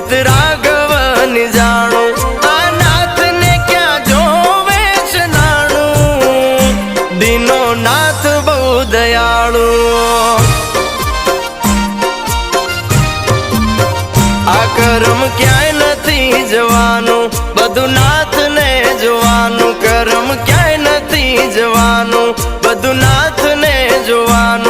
ભગત રાઘવની જાણું આ નાથ ને ક્યાં જોવે છે નાણું દીનો નાથ બહુ દયાળુ આ કરમ ક્યાંય નથી જવાનું બધું નાથ ને જોવાનું કરમ ક્યાંય નથી જવાનું બધું નાથ ને જોવાનું